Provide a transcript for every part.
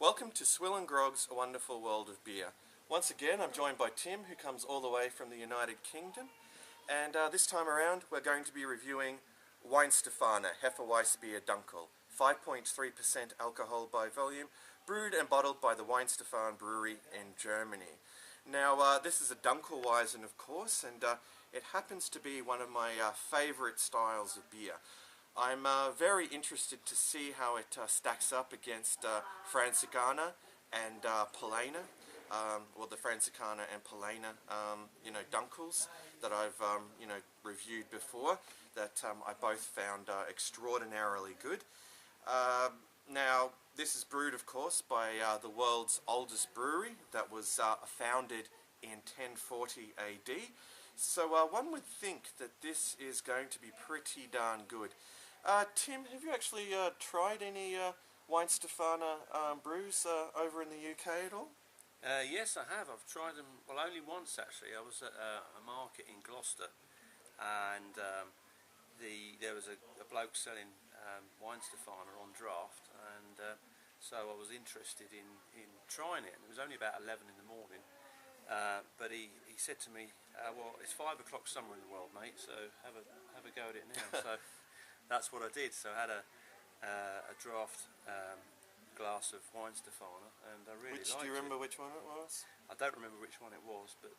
Welcome to Swill and Grog's A Wonderful World of Beer. Once again, I'm joined by Tim, who comes all the way from the United Kingdom. And this time around, we're going to be reviewing Weihenstephaner Hefeweißbier Dunkel, 5.3% alcohol by volume, brewed and bottled by the Weihenstephan Brewery in Germany. Now, this is a Dunkelweizen, of course, and it happens to be one of my favourite styles of beer. I'm very interested to see how it stacks up against Franziskaner and Paulaner, well, the Franziskaner and Paulaner, Dunkels that I've, reviewed before, that I both found extraordinarily good. Now, this is brewed, of course, by the world's oldest brewery that was founded in 1040 AD. So one would think that this is going to be pretty darn good. Tim, have you actually tried any Weihenstephaner brews over in the UK at all? Yes, I have. I've tried them, well, only once actually. I was at a market in Gloucester, and there was a bloke selling Weihenstephaner on draft, and so I was interested in trying it. And it was only about 11 in the morning, but he said to me, well, it's 5 o'clock somewhere in the world, mate, so have a go at it now. So that's what I did. So I had a draft glass of Weihenstephaner, and I really liked it. Do you remember which one it was? I don't remember which one it was, but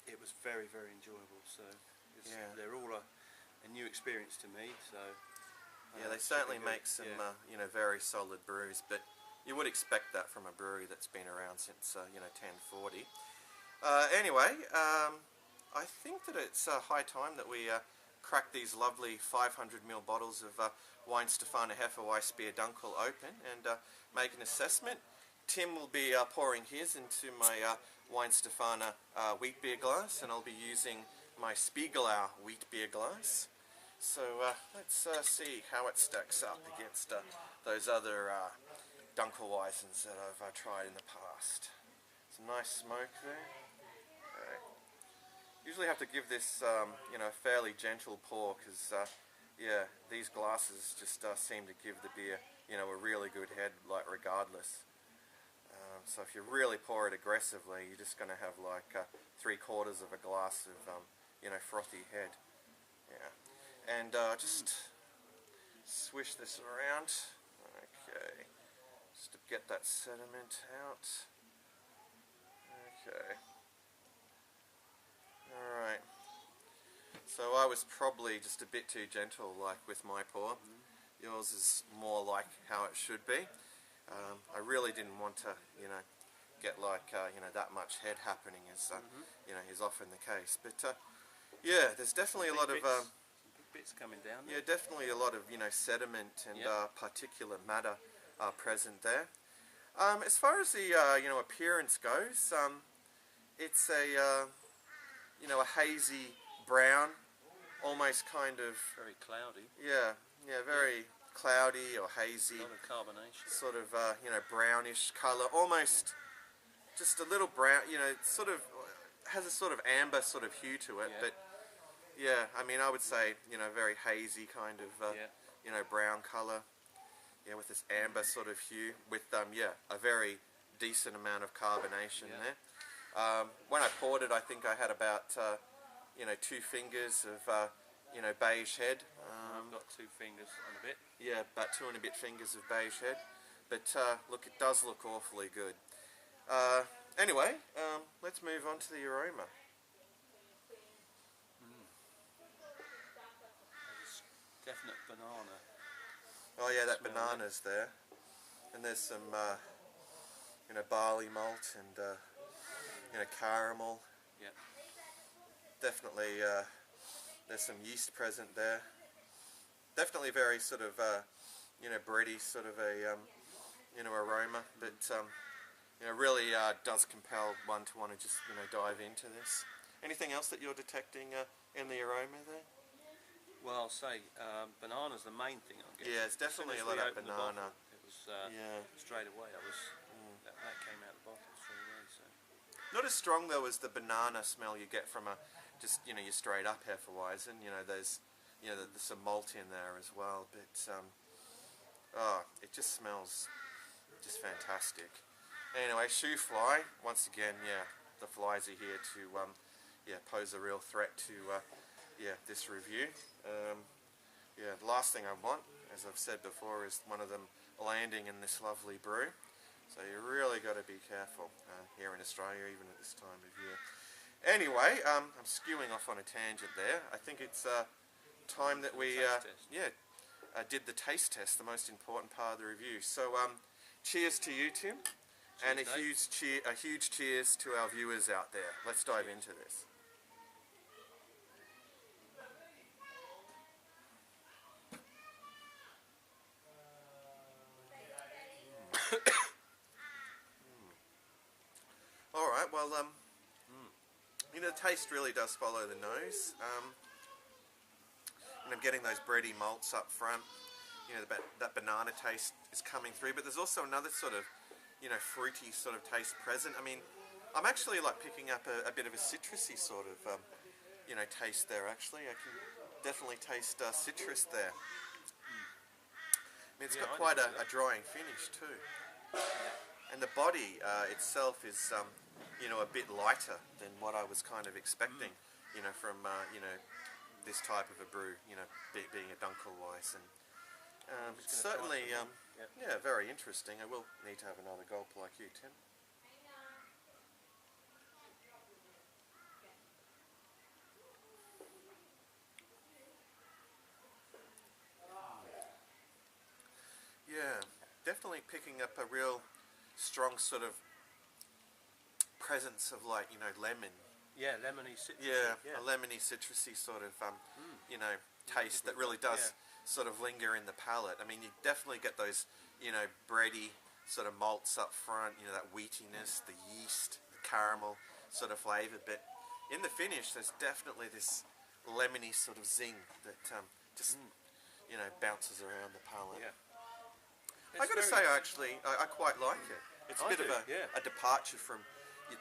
it was very, very enjoyable. So they're all a new experience to me. So yeah, they certainly make some very solid brews, but you would expect that from a brewery that's been around since 1040. Anyway, I think that it's high time that we crack these lovely 500ml bottles of Weihenstephaner Hefeweißbier Dunkel open and make an assessment. Tim will be pouring his into my Weihenstephaner wheat beer glass, and I'll be using my Spiegelau wheat beer glass. So let's see how it stacks up against those other Dunkelweizens that I've tried in the past. Some nice smoke there. Usually have to give this a fairly gentle pour, because these glasses just seem to give the beer a really good head, like, regardless. So if you really pour it aggressively, you're just going to have like 3/4 of a glass of frothy head. And just swish this around. Okay, just to get that sediment out. Okay. Alright, so I was probably just a bit too gentle, like, with my pour. Yours is more like how it should be. I really didn't want to, get like, that much head happening, as, is often the case. But, yeah, there's definitely a lot of, bits coming down there. Yeah, definitely a lot of, sediment and particulate matter present there. As far as the, appearance goes, it's a hazy brown, almost kind of... Very cloudy. Yeah, very cloudy or hazy. A lot of carbonation. Sort of, brownish colour, almost just a little brown, sort of, has a sort of amber sort of hue to it, but, yeah, I mean, I would say, very hazy kind of, brown colour, with this amber sort of hue, with, a very decent amount of carbonation there. When I poured it, I think I had about, 2 fingers of, beige head. I've got 2 fingers and a bit. Yeah, about 2 and a bit fingers of beige head. But, look, it does look awfully good. Anyway, let's move on to the aroma. There's definite banana. Oh yeah, that banana's there. And there's some, barley malt and, caramel. Yeah. Definitely, there's some yeast present there. Definitely very sort of, bready sort of a, aroma, but, really does compel one to want to just, dive into this. Anything else that you're detecting in the aroma there? Well, I'll say, banana's the main thing I'm getting. Yeah, it's definitely a lot of banana. It was, straight away, that came out of the bottle straight away, so. Not as strong though as the banana smell you get from just your straight up Hefeweizen. There's there's some malt in there as well, but it just smells just fantastic. Anyway, shoe fly, once again, yeah, the flies are here to yeah, pose a real threat to yeah, this review. Yeah, the last thing I want, as I've said before, is one of them landing in this lovely brew. So you really got to be careful here in Australia, even at this time of year. Anyway, I'm skewing off on a tangent there. I think it's time that we did the taste test, the most important part of the review. So cheers to you, Tim, and a huge cheers to our viewers out there. Let's dive into this. All right, well, you know, the taste really does follow the nose. And I'm getting those bready malts up front. You know, that banana taste is coming through, but there's also another sort of, you know, fruity sort of taste present. I mean, I'm actually like picking up a bit of a citrusy sort of, you know, taste there. Actually, I can definitely taste citrus there. I mean, it's got quite a drying finish too. And the body itself is, you know, a bit lighter than what I was kind of expecting, you know, from, you know, this type of a brew, you know, being a Dunkelweizen. It's certainly, yeah, very interesting. I will need to have another gulp like you, Tim. Yeah, definitely picking up a real strong sort of presence of, like, you know, lemon. Yeah, lemony citrusy. Yeah, a lemony citrusy sort of, you know, taste that really does sort of linger in the palate. I mean, you definitely get those, you know, bready sort of malts up front, you know, that wheatiness, the yeast, the caramel sort of flavour, but in the finish there's definitely this lemony sort of zing that just, you know, bounces around the palate. Yeah. I got to say, actually, I quite like it. It's a bit of a a departure from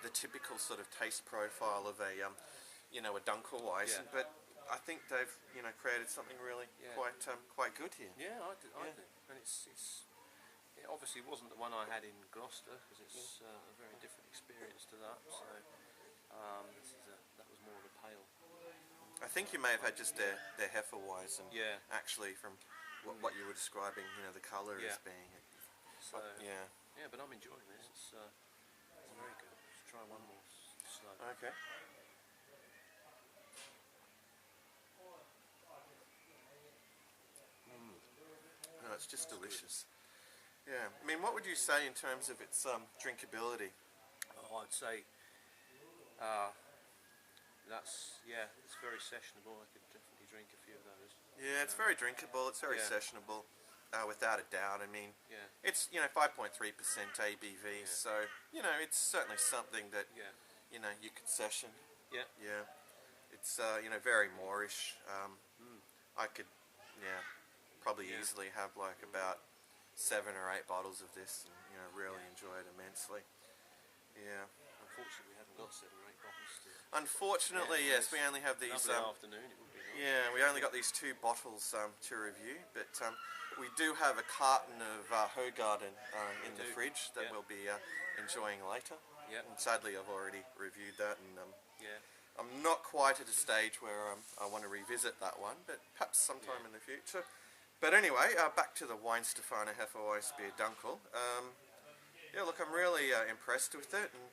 the typical sort of taste profile of a, you know, a Dunkelweizen, but I think they've, you know, created something really quite good here. Yeah, I do. And it obviously wasn't the one I had in Gloucester, because it's a very different experience to that. So that was more of a pale. I think you may have had just their Hefeweizen, actually, from what you were describing, you know, the colour as being. So, yeah, but I'm enjoying this. It's very good. Let's try one more slow. Okay. No, it's just delicious. Yeah, I mean, what would you say in terms of its drinkability? Oh, I'd say it's very sessionable. I could definitely drink a few of those. Yeah, it's very drinkable. It's very sessionable, without a doubt. I mean, it's, you know, 5.3% ABV, so, you know, it's certainly something that, you know, you could session. Yeah. Yeah. It's, you know, very moreish. I could, probably easily have like about 7 or 8 bottles of this and, you know, really enjoy it immensely. Yeah. Unfortunately, we haven't got 7 or 8 bottles still. Unfortunately, yes, we only have these. Lovely afternoon, it would be nice. Yeah, we only got these 2 bottles to review, but we do have a carton of Hoegaarden in the fridge that we'll be enjoying later. Yeah. And sadly, I've already reviewed that, and yeah. I'm not quite at a stage where I want to revisit that one, but perhaps sometime in the future. But anyway, back to the Weihenstephaner Hefeweizen Dunkel. Yeah, look, I'm really impressed with it, and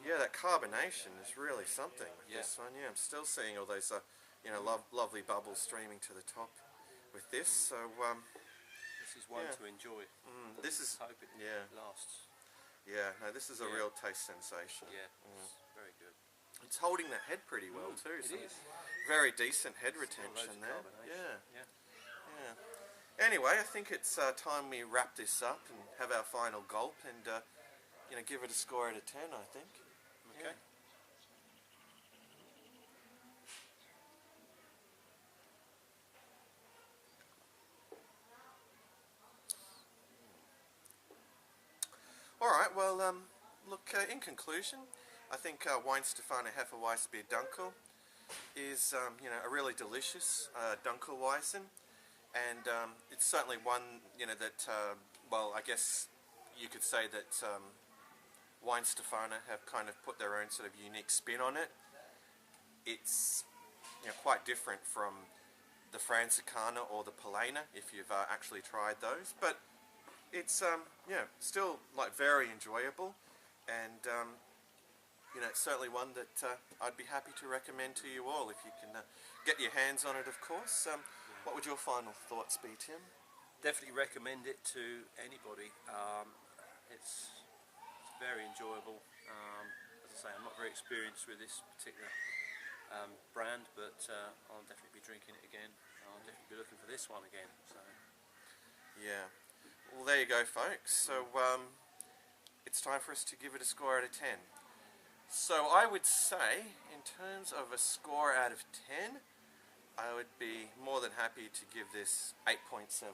yeah, that carbonation is really something with this one. Yeah, I'm still seeing all those, you know, lovely bubbles streaming to the top with this. So this is one to enjoy. This is hope it lasts. Yeah, no, this is a real taste sensation. Yeah, it's very good. It's holding that head pretty well too. It is. Very decent head retention there. Yeah. Anyway, I think it's time we wrap this up and have our final gulp and, you know, give it a score out of 10, I think. Okay. Alright, well, look, in conclusion, I think Weihenstephaner Hefeweizen Dunkel is, you know, a really delicious Dunkelweizen, and it's certainly one, you know, that, well, I guess you could say that Weihenstephaner have kind of put their own sort of unique spin on it. It's quite different from the Franziskaner or the Polana, if you've actually tried those, but it's still like very enjoyable, and it's certainly one that I'd be happy to recommend to you all if you can get your hands on it, of course. What would your final thoughts be, Tim? Definitely recommend it to anybody. It's very enjoyable. As I say, I'm not very experienced with this particular brand, but I'll definitely be drinking it again. I'll definitely be looking for this one again. So yeah, well, there you go, folks. So it's time for us to give it a score out of 10. So I would say, in terms of a score out of 10, I would be more than happy to give this 8.75.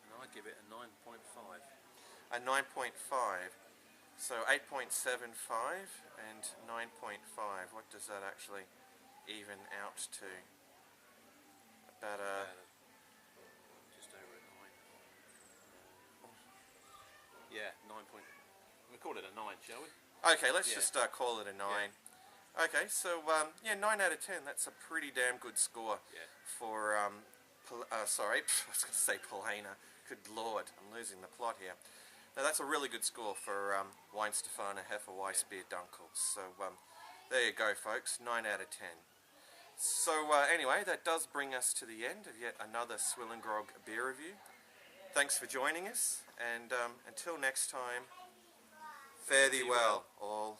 And I'd give it a 9.5. A 9.5. So 8.75 and 9.5. What does that actually even out to? About just over a 9. Yeah, 9 point. We'll call it a 9, shall we? Okay, let's just call it a 9. Yeah. Okay, so 9 out of 10. That's a pretty damn good score for sorry, I was going to say Polana. Good lord, I'm losing the plot here. Now that's a really good score for Weihenstephaner Hefeweißbier Dunkel. So there you go, folks. 9 out of 10. So anyway, that does bring us to the end of yet another Swill and Grog beer review. Thanks for joining us, and until next time, fare thee well, all.